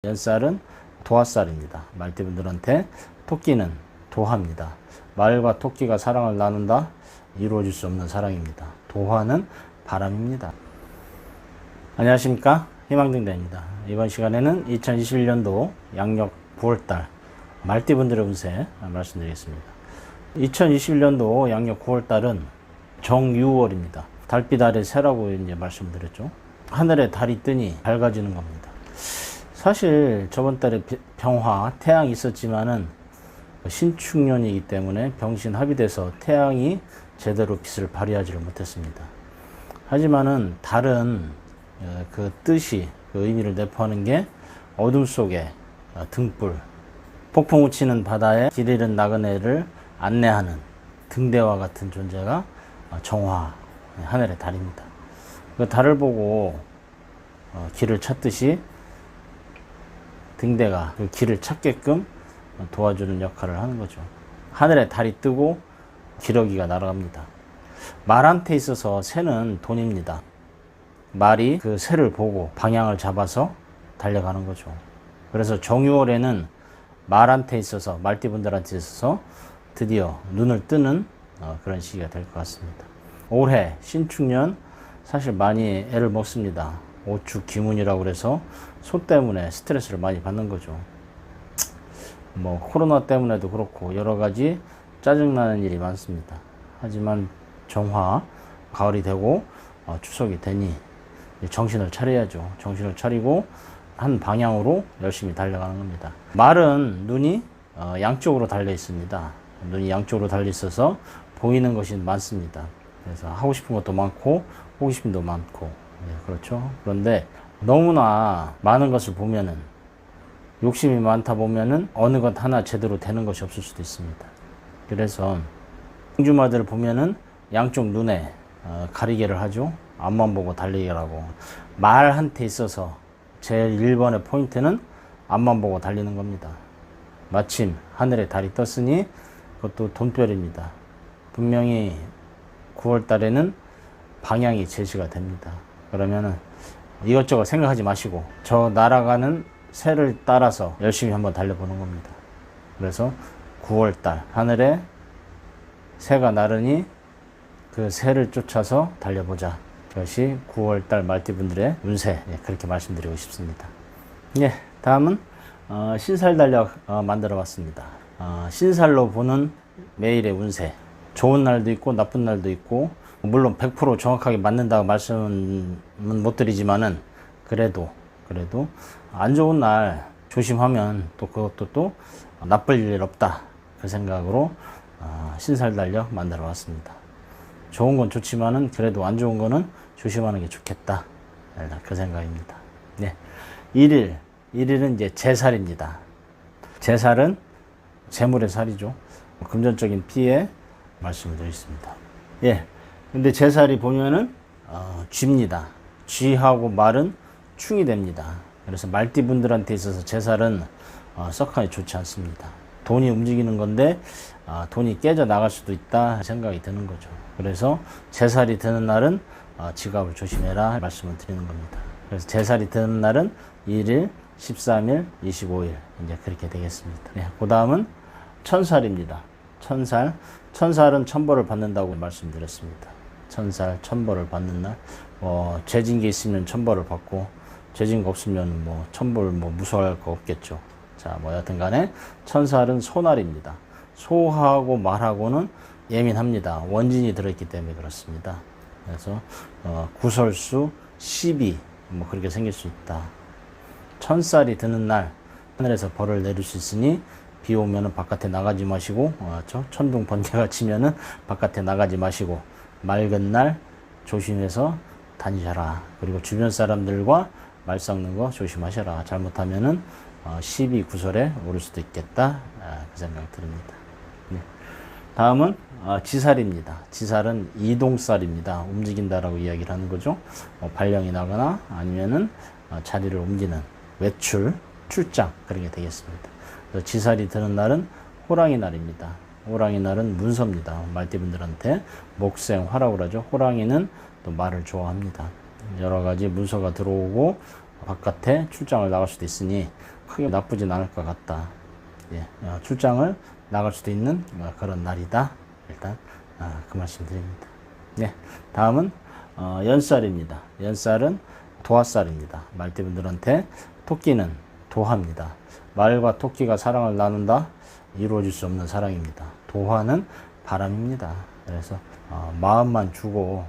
연살은 도화살입니다. 말띠분들한테 토끼는 도화입니다. 말과 토끼가 사랑을 나눈다? 이루어질 수 없는 사랑입니다. 도화는 바람입니다. 안녕하십니까, 희망등대입니다. 이번 시간에는 2021년도 양력 9월달 말띠분들의 운세 말씀드리겠습니다. 2021년도 양력 9월달은 정유월입니다. 달빛 아래 새라고 이제 말씀드렸죠. 하늘에 달이 뜨니 밝아지는 겁니다. 사실 저번 달에 병화, 태양이 있었지만은 신축년이기 때문에 병신 합의돼서 태양이 제대로 빛을 발휘하지를 못했습니다. 하지만은 달은 그 뜻이, 그 의미를 내포하는 게 어둠 속에 등불, 폭풍 우치는 바다에 길 잃은 나그네를 안내하는 등대와 같은 존재가 정화, 하늘의 달입니다. 그 달을 보고 길을 찾듯이 등대가 그 길을 찾게끔 도와주는 역할을 하는 거죠. 하늘에 달이 뜨고 기러기가 날아갑니다. 말한테 있어서 새는 돈입니다. 말이 그 새를 보고 방향을 잡아서 달려가는 거죠. 그래서 정유월에는 말한테 있어서, 말띠분들한테 있어서 드디어 눈을 뜨는 그런 시기가 될 것 같습니다. 올해 신축년 사실 많이 애를 먹습니다. 오축 기문이라고 그래서 소 때문에 스트레스를 많이 받는 거죠. 뭐 코로나 때문에도 그렇고 여러 가지 짜증나는 일이 많습니다. 하지만 정화, 가을이 되고 추석이 되니 정신을 차려야죠. 정신을 차리고 한 방향으로 열심히 달려가는 겁니다. 말은 눈이 양쪽으로 달려 있습니다. 눈이 양쪽으로 달려 있어서 보이는 것이 많습니다. 그래서 하고 싶은 것도 많고 호기심도 많고, 그렇죠. 그런데 너무나 많은 것을 보면은, 욕심이 많다 보면은 어느 것 하나 제대로 되는 것이 없을 수도 있습니다. 그래서 공주마들을 보면은 양쪽 눈에 가리개를 하죠. 앞만 보고 달리기라고. 말한테 있어서 제일 1번의 포인트는 앞만 보고 달리는 겁니다. 마침 하늘에 달이 떴으니 그것도 돈별입니다. 분명히 9월 달에는 방향이 제시가 됩니다. 그러면은 이것저것 생각하지 마시고 저 날아가는 새를 따라서 열심히 한번 달려보는 겁니다. 그래서 9월 달 하늘에 새가 나르니 그 새를 쫓아서 달려보자. 그것이 9월 달 말띠분들의 운세, 그렇게 말씀드리고 싶습니다. 다음은 신살 달력 만들어 봤습니다. 신살로 보는 매일의 운세. 좋은 날도 있고 나쁜 날도 있고, 물론 100% 정확하게 맞는다고 말씀은 못 드리지만은 그래도 안 좋은 날 조심하면 또 그것도 또 나쁠 일 없다, 그 생각으로 신살 달력 만들어 왔습니다. 좋은 건 좋지만은 그래도 안 좋은 거는 조심하는 게 좋겠다, 그 생각입니다. 1일은 이제 제살입니다. 제살은 재물의 살이죠. 금전적인 피해 말씀을 드리겠습니다. 근데 제살이 보면은 쥐입니다. 쥐하고 말은 충이 됩니다. 그래서 말띠분들한테 있어서 제살은 썩하니 좋지 않습니다. 돈이 움직이는 건데 돈이 깨져 나갈 수도 있다 생각이 드는 거죠. 그래서 제살이 드는 날은 지갑을 조심해라 말씀을 드리는 겁니다. 그래서 제살이 드는 날은 1일, 13일, 25일 이제 그렇게 되겠습니다. 그 다음은 천살입니다. 천살은 천벌을 받는다고 말씀드렸습니다. 천살, 천벌을 받는 날. 죄진 게 있으면 천벌을 받고, 죄진 거 없으면 뭐 천벌 무서워할 거 없겠죠. 자, 여하튼 간에 천살은 소날입니다. 소하고 말하고는 예민합니다. 원진이 들어있기 때문에 그렇습니다. 그래서 구설수, 시비 그렇게 생길 수 있다. 천살이 드는 날 하늘에서 벌을 내릴 수 있으니 비 오면은 바깥에 나가지 마시고, 천둥 번개가 치면은 바깥에 나가지 마시고, 맑은 날 조심해서 다니셔라. 그리고 주변 사람들과 말 섞는 거 조심하셔라. 잘못하면은 시비 구설에 오를 수도 있겠다, 그 생각 듭니다. 다음은 지살입니다. 지살은 이동살입니다. 움직인다라고 이야기를 하는 거죠. 발령이 나거나 아니면은 자리를 옮기는 외출, 출장, 그런 게 되겠습니다. 지살이 드는 날은 호랑이 날입니다. 호랑이 날은 문서입니다. 말띠분들한테 목생화라고 그러죠. 호랑이는 또 말을 좋아합니다. 여러 가지 문서가 들어오고 바깥에 출장을 나갈 수도 있으니 크게 나쁘진 않을 것 같다. 예, 출장을 나갈 수도 있는 그런 날이다. 일단 그 말씀 드립니다. 예, 다음은 연살입니다. 연살은 도화살입니다. 말띠분들한테 토끼는 도화입니다. 말과 토끼가 사랑을 나눈다. 이루어질 수 없는 사랑입니다. 도화는 바람입니다. 그래서 마음만 주고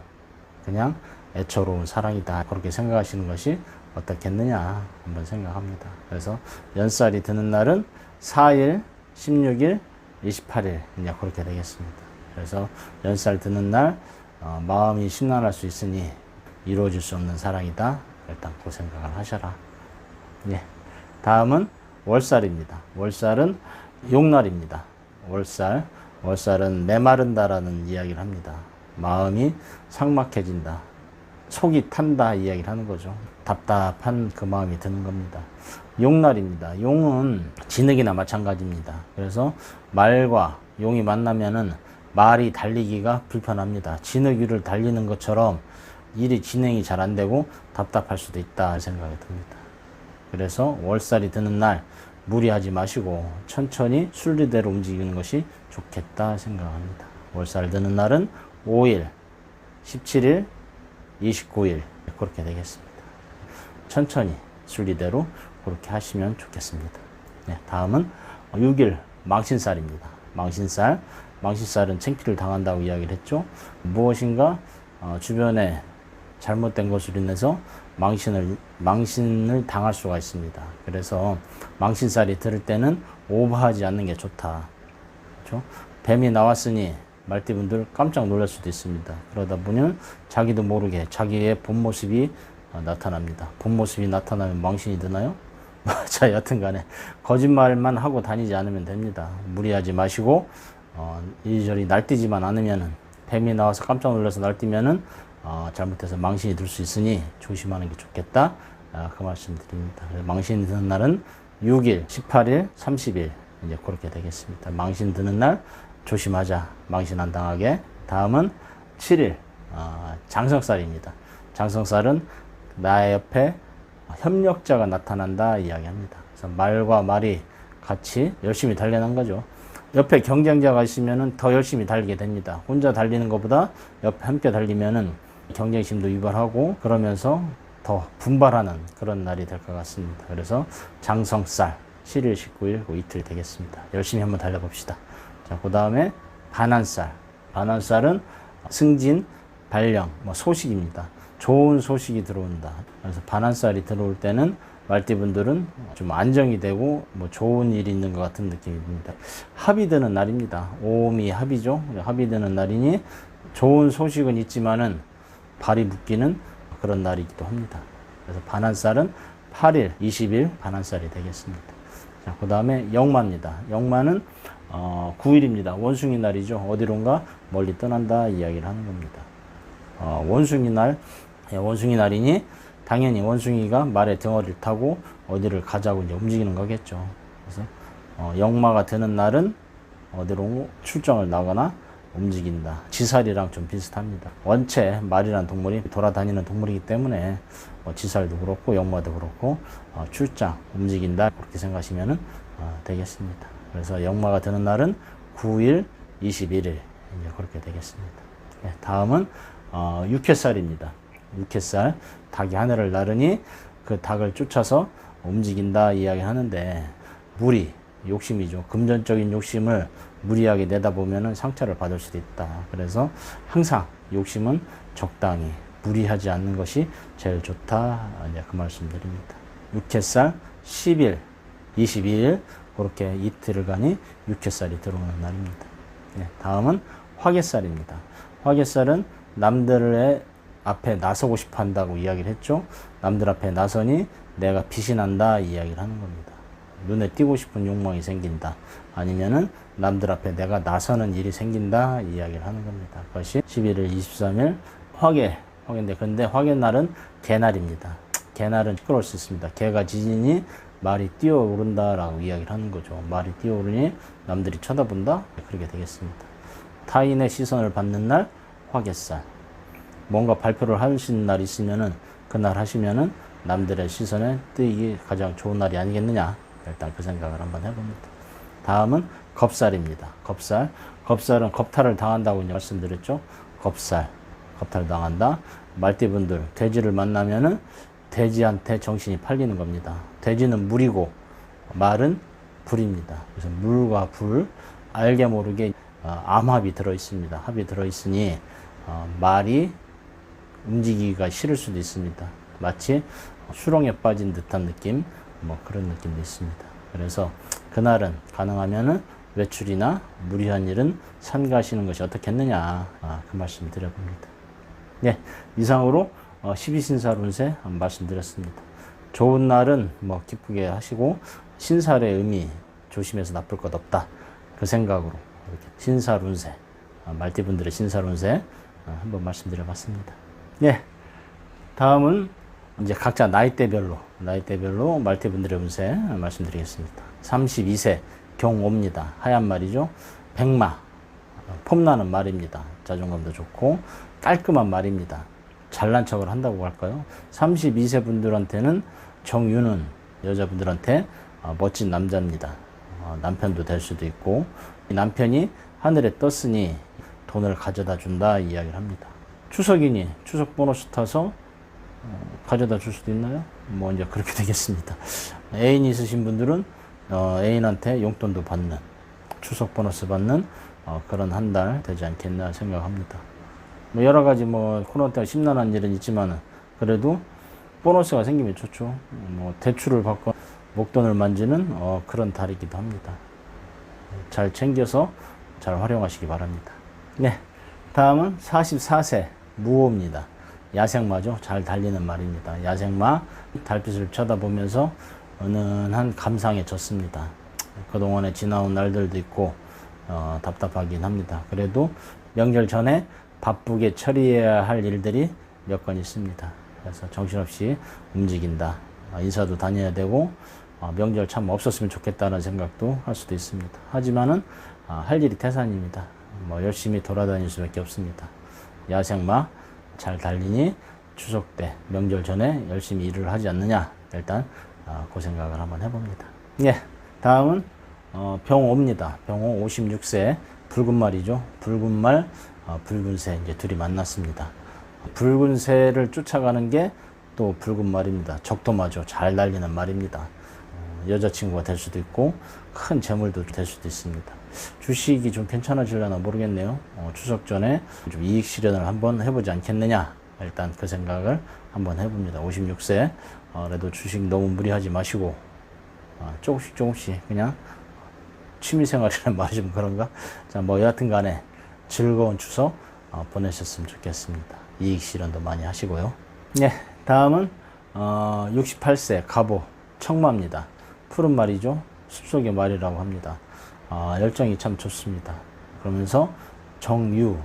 그냥 애처로운 사랑이다. 그렇게 생각하시는 것이 어떻겠느냐 한번 생각합니다. 그래서 연살이 드는 날은 4일, 16일, 28일 이제 그렇게 되겠습니다. 그래서 연살 드는 날 마음이 심란할 수 있으니 이루어질 수 없는 사랑이다. 일단 그 생각을 하셔라. 예. 다음은 월살입니다. 월살은 용날입니다. 월살은 메마른다라는 이야기를 합니다. 마음이 삭막해진다. 속이 탄다 이야기를 하는 거죠. 답답한 그 마음이 드는 겁니다. 용날입니다. 용은 진흙이나 마찬가지입니다. 그래서 말과 용이 만나면은 말이 달리기가 불편합니다. 진흙 위를 달리는 것처럼 일이 진행이 잘 안 되고 답답할 수도 있다 생각이 듭니다. 그래서 월살이 드는 날 무리하지 마시고 천천히 순리대로 움직이는 것이 좋겠다 생각합니다. 월살 드는 날은 5일, 17일, 29일 그렇게 되겠습니다. 천천히 순리대로 그렇게 하시면 좋겠습니다. 네, 다음은 6일 망신살입니다. 망신살은 창피를 당한다고 이야기를 했죠. 무엇인가 주변에 잘못된 것으로 인해서 망신을 당할 수가 있습니다. 그래서 망신살이 들을 때는 오버하지 않는 게 좋다. 그렇죠? 뱀이 나왔으니 말띠분들 깜짝 놀랄 수도 있습니다. 그러다 보면 자기도 모르게 자기의 본 모습이 나타납니다. 본 모습이 나타나면 망신이 드나요? 자, 여튼 간에 거짓말만 하고 다니지 않으면 됩니다. 무리하지 마시고 이리저리 날뛰지만 않으면은 뱀이 나와서 깜짝 놀라서 날뛰면은 잘못해서 망신이 들 수 있으니 조심하는 게 좋겠다. 그 말씀 드립니다. 망신이 드는 날은 6일, 18일, 30일 이제 그렇게 되겠습니다. 망신 드는 날 조심하자. 망신 안 당하게. 다음은 7일 장성살입니다. 장성살은 나의 옆에 협력자가 나타난다 이야기합니다. 그래서 말과 말이 같이 열심히 달려는 거죠. 옆에 경쟁자가 있으면 더 열심히 달리게 됩니다. 혼자 달리는 것보다 옆에 함께 달리면은 경쟁심도 유발하고 그러면서 더 분발하는 그런 날이 될 것 같습니다. 그래서 장성살 7일, 19일 그 이틀 되겠습니다. 열심히 한번 달려봅시다. 자, 그 다음에 반환살은 승진, 발령, 소식입니다. 좋은 소식이 들어온다. 그래서 반환살이 들어올 때는 말띠분들은 좀 안정이 되고 좋은 일이 있는 것 같은 느낌이 듭니다. 합이 되는 날입니다. 오음이 합이죠. 합이 되는 날이니 좋은 소식은 있지만은 발이 묶이는 그런 날이기도 합니다. 그래서 반환살은 8일, 20일 반환살이 되겠습니다. 자, 그 다음에 영마입니다. 영마는 9일입니다. 원숭이 날이죠. 어디론가 멀리 떠난다 이야기를 하는 겁니다. 원숭이 날이니 당연히 원숭이가 말의 덩어리를 타고 어디를 가자고 이제 움직이는 거겠죠. 그래서 영마가 되는 날은 어디로 출정을 나거나 움직인다. 지살이랑 좀 비슷합니다. 원체 말이란 동물이 돌아다니는 동물이기 때문에 지살도 그렇고 영마도 그렇고 출장, 움직인다 그렇게 생각하시면 되겠습니다. 그래서 영마가 되는 날은 9일, 21일 이제 그렇게 되겠습니다. 네, 다음은 육회살입니다. 육회살, 닭이 하늘을 나르니 그 닭을 쫓아서 움직인다 이야기 하는데 무리, 욕심이죠. 금전적인 욕심을 무리하게 내다보면 상처를 받을 수도 있다. 그래서 항상 욕심은 적당히 무리하지 않는 것이 제일 좋다. 이제 그 말씀 드립니다. 육회살 10일, 22일 그렇게 이틀간이 육회살이 들어오는 날입니다. 네, 다음은 화개살입니다. 화개살은 남들의 앞에 나서고 싶어 한다고 이야기를 했죠. 남들 앞에 나서니 내가 빛이 난다 이야기를 하는 겁니다. 눈에 띄고 싶은 욕망이 생긴다. 아니면은 남들 앞에 내가 나서는 일이 생긴다 이야기를 하는 겁니다. 그것이 11일, 23일 화개인데 근데 화개날은 개날입니다. 개날은 시끄러울 수 있습니다. 개가 짖으니 말이 뛰어오른다라고 이야기를 하는 거죠. 말이 뛰어오르니 남들이 쳐다본다? 그렇게 되겠습니다. 타인의 시선을 받는 날 화개살. 뭔가 발표를 하시는 날이 있으면은 그날 하시면은 남들의 시선에 뜨이기 가장 좋은 날이 아니겠느냐. 일단 그 생각을 한번 해봅니다. 다음은 겁살입니다. 겁살. 겁살은 겁탈을 당한다고 이제 말씀드렸죠. 겁살. 겁탈 당한다. 말띠분들, 돼지를 만나면은 돼지한테 정신이 팔리는 겁니다. 돼지는 물이고 말은 불입니다. 그래서 물과 불, 알게 모르게 암합이 들어 있습니다. 합이 들어 있으니 말이 움직이기가 싫을 수도 있습니다. 마치 수렁에 빠진 듯한 느낌, 뭐 그런 느낌도 있습니다. 그래서 그날은 가능하면은 외출이나 무리한 일은 삼가시는 것이 어떻겠느냐, 그 말씀 드려봅니다. 네, 이상으로 12신살 운세 말씀드렸습니다. 좋은 날은 뭐 기쁘게 하시고 신살의 의미 조심해서 나쁠 것 없다. 그 생각으로 이렇게 신살 운세, 말띠분들의 신살 운세 한번 말씀드려봤습니다. 네, 다음은 이제 각자 나이대별로 말띠분들의 운세 말씀드리겠습니다. 32세 경오입니다. 하얀 말이죠. 백마, 폼나는 말입니다. 자존감도 좋고 깔끔한 말입니다. 잘난 척을 한다고 할까요? 32세 분들한테는 정유는 여자분들한테 멋진 남자입니다. 남편도 될 수도 있고 남편이 하늘에 떴으니 돈을 가져다 준다 이야기를 합니다. 추석이니 추석 보너스 타서 가져다 줄 수도 있나요? 뭐 이제 그렇게 되겠습니다. 애인 있으신 분들은 애인한테 용돈도 받는, 추석 보너스 받는 그런 한 달 되지 않겠나 생각합니다. 뭐 여러 가지 뭐 코로나 때문에 심란한 일은 있지만 그래도 보너스가 생기면 좋죠. 뭐 대출을 받고 목돈을 만지는 그런 달이기도 합니다. 잘 챙겨서 잘 활용하시기 바랍니다. 네, 다음은 44세 무호입니다. 야생마죠. 잘 달리는 말입니다. 야생마, 달빛을 쳐다보면서 은은한 감상에 젖습니다. 그동안에 지나온 날들도 있고 답답하긴 합니다. 그래도 명절 전에 바쁘게 처리해야 할 일들이 몇 건 있습니다. 그래서 정신없이 움직인다. 인사도 다녀야 되고 명절 참 없었으면 좋겠다는 생각도 할 수도 있습니다. 하지만은 할 일이 태산입니다. 뭐 열심히 돌아다닐 수밖에 없습니다. 야생마 잘 달리니 추석 때 명절 전에 열심히 일을 하지 않느냐. 일단 그 생각을 한번 해봅니다. 예, 다음은 병오입니다. 병오 56세 붉은 말이죠. 붉은 말, 붉은 새 이제 둘이 만났습니다. 붉은 새를 쫓아가는 게 또 붉은 말입니다. 적도마죠. 잘 달리는 말입니다. 여자친구가 될 수도 있고 큰 재물도 될 수도 있습니다. 주식이 좀 괜찮아지려나 모르겠네요. 추석 전에 좀 이익 실현을 한번 해보지 않겠느냐. 일단 그 생각을 한번 해봅니다. 56세 그래도 주식 너무 무리하지 마시고 조금씩 그냥 취미생활이라는 말이 좀 그런가? 자, 뭐 여하튼 간에 즐거운 추석 보내셨으면 좋겠습니다. 이익 실현도 많이 하시고요. 네, 다음은 68세 갑오 청마입니다. 푸른 말이죠. 숲속의 말이라고 합니다. 열정이 참 좋습니다. 그러면서 정유,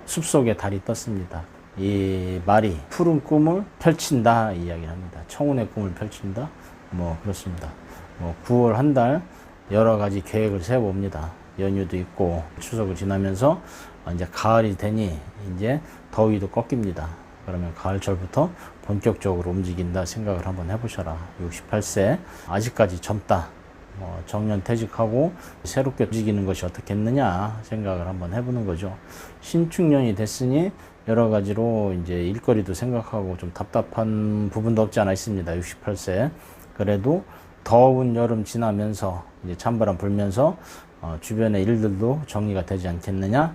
숲속에 달이 떴습니다. 이 말이 푸른 꿈을 펼친다 이야기를 합니다. 청운의 꿈을 펼친다. 뭐 그렇습니다. 뭐 9월 한 달 여러 가지 계획을 세워봅니다. 연휴도 있고 추석을 지나면서 이제 가을이 되니 이제 더위도 꺾입니다. 그러면 가을철부터 본격적으로 움직인다 생각을 한번 해보셔라. 68세 아직까지 젊다. 정년 퇴직하고 새롭게 움직이는 것이 어떻겠느냐 생각을 한번 해보는 거죠. 신축년이 됐으니 여러 가지로 이제 일거리도 생각하고 좀 답답한 부분도 없지 않아 있습니다. 68세. 그래도 더운 여름 지나면서 이제 찬바람 불면서 주변의 일들도 정리가 되지 않겠느냐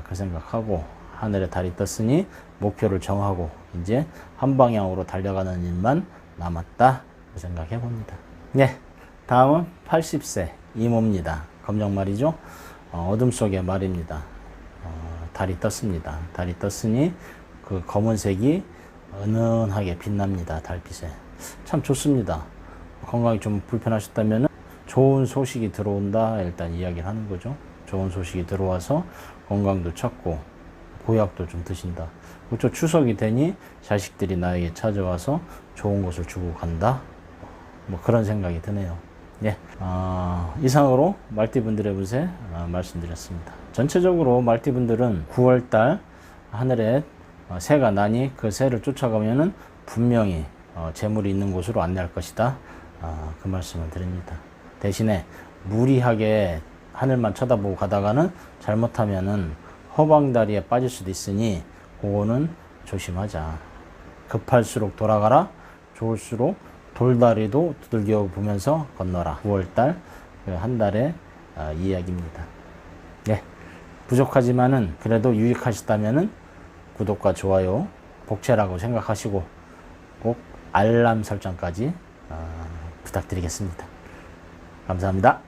그 생각하고 하늘에 달이 떴으니 목표를 정하고 이제 한 방향으로 달려가는 일만 남았다 그 생각해 봅니다. 네, 다음은 80세 이모입니다. 검정말이죠. 어둠 속의 말입니다. 달이 떴습니다. 달이 떴으니 그 검은색이 은은하게 빛납니다. 달빛에. 참 좋습니다. 건강이 좀 불편하셨다면 좋은 소식이 들어온다 일단 이야기를 하는 거죠. 좋은 소식이 들어와서 건강도 찾고 보약도 좀 드신다. 그렇죠. 추석이 되니 자식들이 나에게 찾아와서 좋은 것을 주고 간다. 뭐 그런 생각이 드네요. 예, 이상으로 말띠분들의 운세 말씀드렸습니다. 전체적으로 말띠분들은 9월달 하늘에 새가 나니 그 새를 쫓아가면은 분명히 재물이 있는 곳으로 안내할 것이다. 그 말씀을 드립니다. 대신에 무리하게 하늘만 쳐다보고 가다가는 잘못하면은 허방다리에 빠질 수도 있으니 그거는 조심하자. 급할수록 돌아가라. 좋을수록 돌다리도 두들겨 보면서 건너라. 9월달 한 달의 이야기입니다. 네, 부족하지만은 그래도 유익하셨다면은 구독과 좋아요, 복채라고 생각하시고 꼭 알람 설정까지 부탁드리겠습니다. 감사합니다.